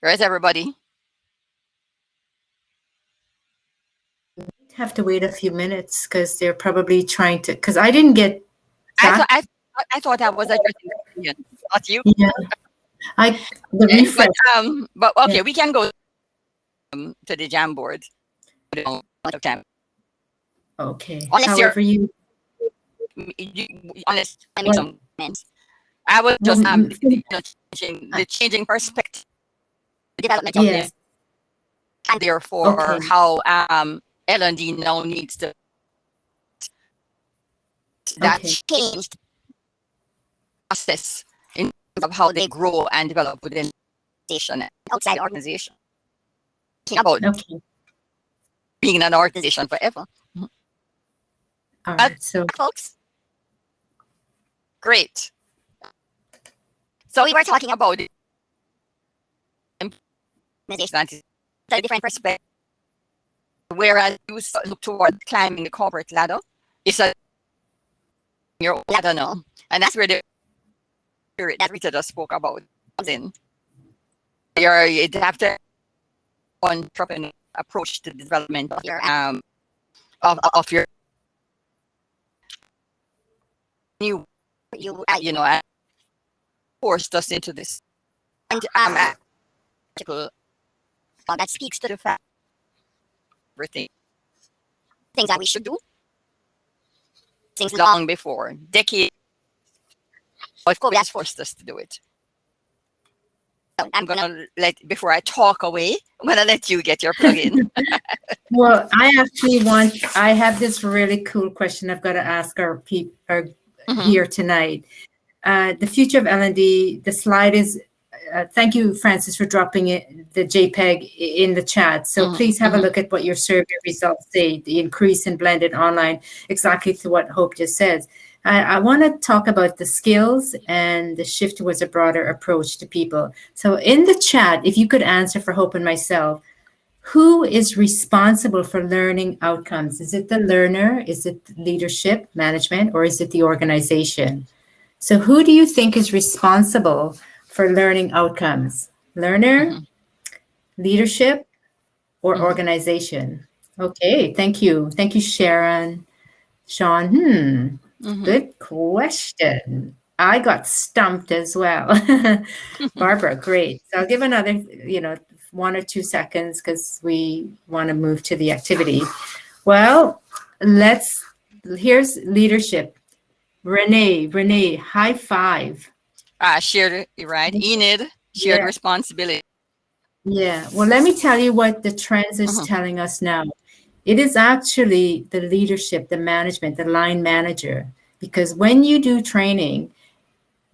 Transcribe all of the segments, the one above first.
Where's everybody? Have to wait a few minutes because they're probably trying to. Because I didn't get I thought that. I thought that was addressing the opinion, not you. Yeah, the Okay, refresh. but Yeah. okay, we can go to the Jamboard. We don't have time. Okay. Unless However, unless I make well, some comments. I was well, just changing perspective, development of the yes. and therefore Okay. how L&D now needs to that Okay. changed process in terms of how they grow and develop within the organization and outside organization. Think about Okay. being in an organization forever. All right. So Folks, great. So we were talking about organization a different perspective. Whereas you look toward climbing the corporate ladder, it's a your own ladder now, and that's where the spirit that Rita just spoke about comes in. You have to entrepreneur approach to the development of your of your new forced us into this and article that speaks to the fact everything things that we should do things long before decades of COVID has forced us to do it. So I'm gonna before I talk away, I'm gonna let you get your plug in. well, I have this really cool question I've got to ask our people here tonight. The future of L&D, the slide is, thank you, Francis, for dropping the JPEG in the chat. So please have a look at what your survey results say, the increase in blended online, exactly to what Hope just says. I want to talk about the skills and the shift towards a broader approach to people. So in the chat, if you could answer for Hope and myself, who is responsible for learning outcomes? Is it the learner? Is it leadership, management, or is it the organization? So who do you think is responsible for learning outcomes? Learner, leadership, or organization? Okay, thank you. Thank you, Sharon. Sean, good question. I got stumped as well. Barbara, great. So I'll give another, 1 or 2 seconds because we want to move to the activity. Well, here's leadership. Renee, high five. Shared, right? Enid, shared responsibility. Yeah. Well, let me tell you what the trends is telling us now. It is actually the leadership, the management, the line manager, because when you do training,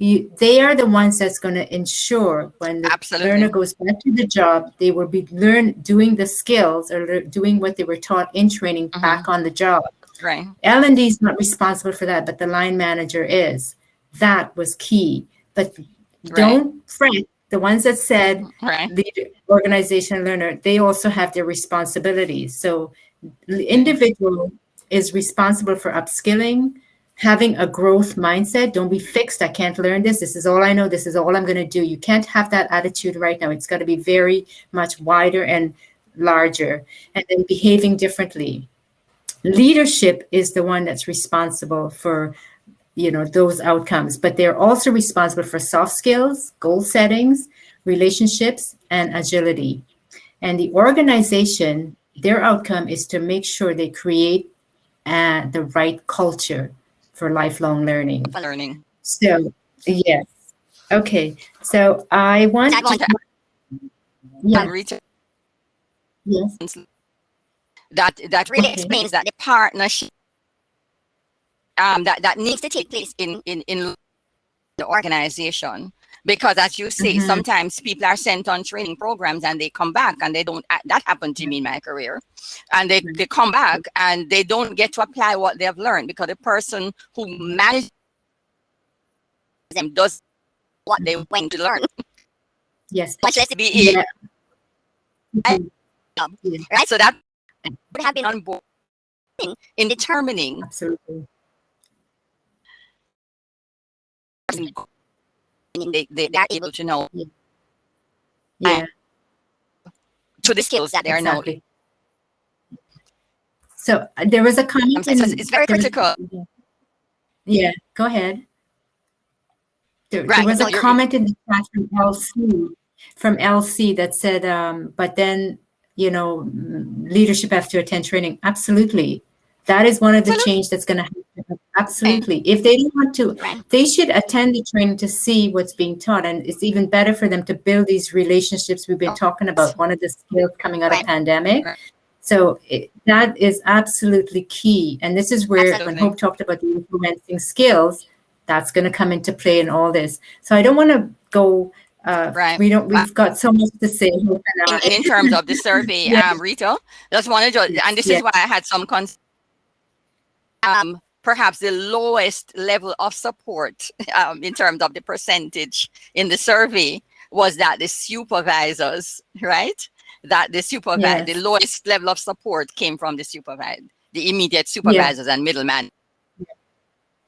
they are the ones that's going to ensure when the learner goes back to the job, they will be doing the skills or doing what they were taught in training back on the job. Right. L&D is not responsible for that, but the line manager is. That was key. But don't fret. The ones that said leader, organization, learner, they also have their responsibilities. So the individual is responsible for upskilling, having a growth mindset. Don't be fixed. I can't learn this. This is all I know. This is all I'm going to do. You can't have that attitude right now. It's got to be very much wider and larger, and then behaving differently. Leadership is the one that's responsible for those outcomes, but they're also responsible for soft skills, goal settings, relationships, and agility. And the organization, their outcome is to make sure they create the right culture for lifelong learning. So, yes. Okay. So I want to yes. That really explains that the partnership that needs to take place in the organization, because as you say, sometimes people are sent on training programs and they come back and they don't. That happened to me in my career, and they come back and they don't get to apply what they have learned because the person who manages them does what they went to learn. Yes, much less be right. So that would have been on board in determining absolutely they are able to know Yeah, to the skills that they are now. exactly. So there was a comment. It's very critical. Yeah, go ahead. There Right. was No, a comment in the chat from LC that said, but then, leadership has to attend training. Absolutely. That is one of the change that's going to happen. Absolutely. If they don't want to, they should attend the training to see what's being taught. And it's even better for them to build these relationships we've been talking about, one of the skills coming out of pandemic. So that is absolutely key. And this is where, when Hope talked about the influencing skills, that's going to come into play in all this. So I don't want to go, we've got so much to say. In terms of the survey, Rita, just wanted to, and this is why I had some concerns. Perhaps the lowest level of support in terms of the percentage in the survey was that the supervisors, right? That the lowest level of support came from the immediate supervisors and middlemen.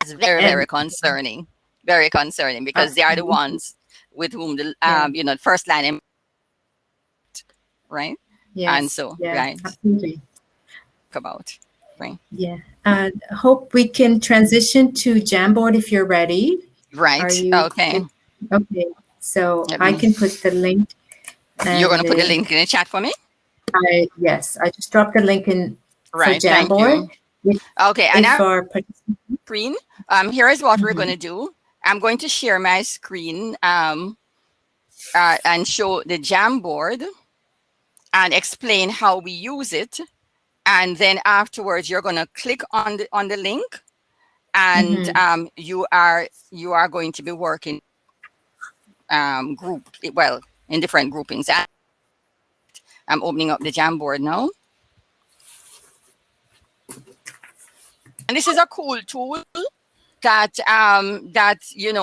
It's very, very concerning. Very concerning, because they are the ones with whom the first line, right? Yes. And so, absolutely. About. Right. Yeah. Hope we can transition to Jamboard if you're ready. Right. Are you okay? Okay. So I can put the link. You're going to put the link in the chat for me? Yes. I just dropped the link in for Jamboard. Okay. And our screen. Here is what we're going to do. I'm going to share my screen and show the Jamboard and explain how we use it. And then afterwards, you're going to click on the link, and you are going to be working in different groupings. I'm opening up the Jamboard now, and this is a cool tool that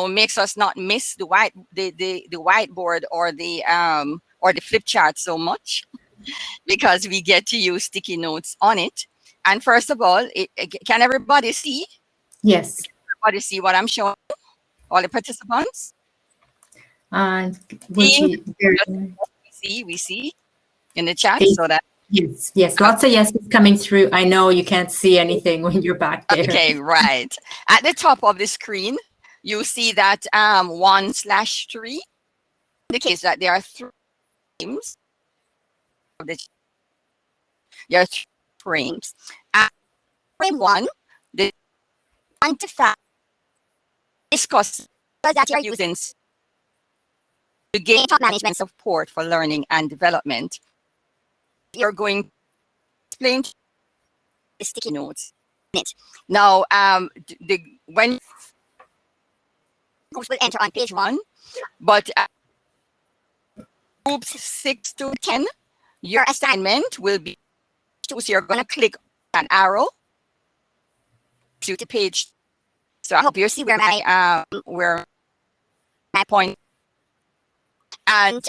makes us not miss the whiteboard or the flip chart so much, because we get to use sticky notes on it. And first of all, can everybody see? Yes. Everybody see what I'm showing? All the participants? We see in the chat. So that yes, lots of yeses coming through. I know you can't see anything when you're back there. Okay, right. At the top of the screen, you see that 1/3 indicates that there are 3 frames. There are 3 frames. Frame 1, the quantify, discuss that you're using to gain top management support for learning and development. You're going to explain the sticky notes in it. Now, when groups will enter on page 1, but groups 6 to 10, your assignment will be 2. So you're going to click an arrow to the page. So I hope you see where my point, and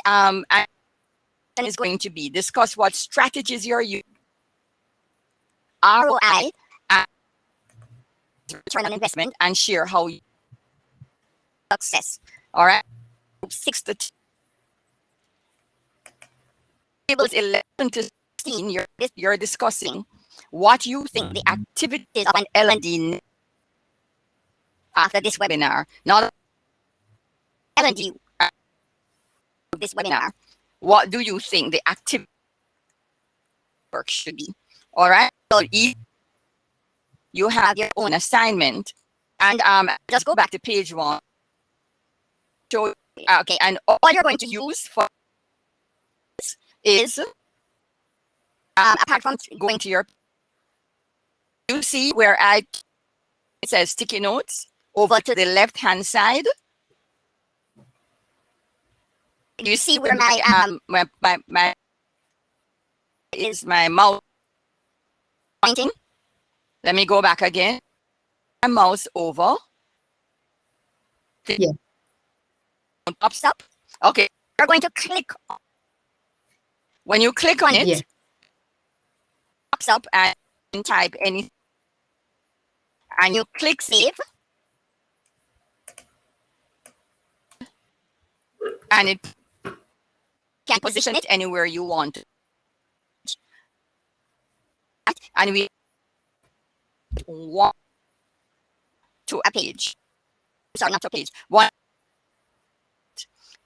is going to be discuss what strategies you're using, ROI, return on investment, and share how you success. All right. 6 to 10. Tables 11 to 16, you're discussing what you think the activities of an L&D after this webinar. Not L&D, this webinar. What do you think the activity work should be? All right. So you have your own assignment, and just go back to page 1. So okay, and all you're going to use for this is apart from going to you see where it says sticky notes over to the left hand side. You see where my is my mouse pointing. Let me go back again. My mouse over. Yeah. Pops up. Okay, you're going to click. When you click on it, pops up and type anything, and you click save. and it can position it anywhere you want. And we want to a page. Sorry, not to a page. One,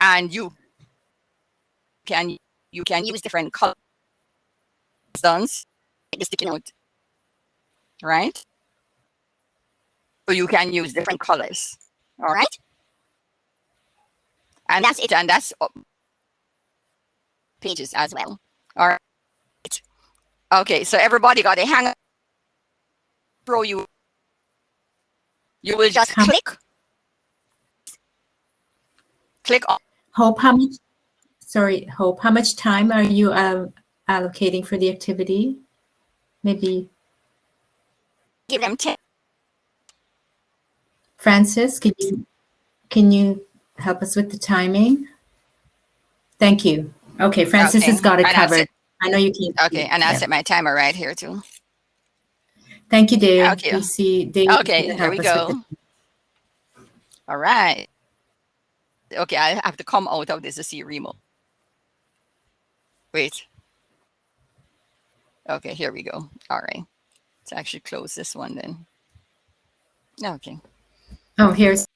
and you can use different colors. Done. The sticky note, right? So you can use different colors. All right. And that's it. And that's pages as well. All right. Okay. So everybody got a hang. Pro you will just click on. Hope, how much time are you allocating for the activity? Maybe Give them 10. Francis, can you help us with the timing? Thank you. Okay, Francis has got it covered. I know you can't. Okay, and I'll set my timer right here too. Thank you, Dave. Okay. We see Dave. Okay, there we go. All right. Okay, I have to come out of this to see Remo. Wait. Okay, here we go. All right. Let's actually close this one then. Okay. Oh, here's.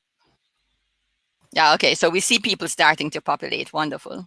Yeah, okay. So we see people starting to populate. Wonderful.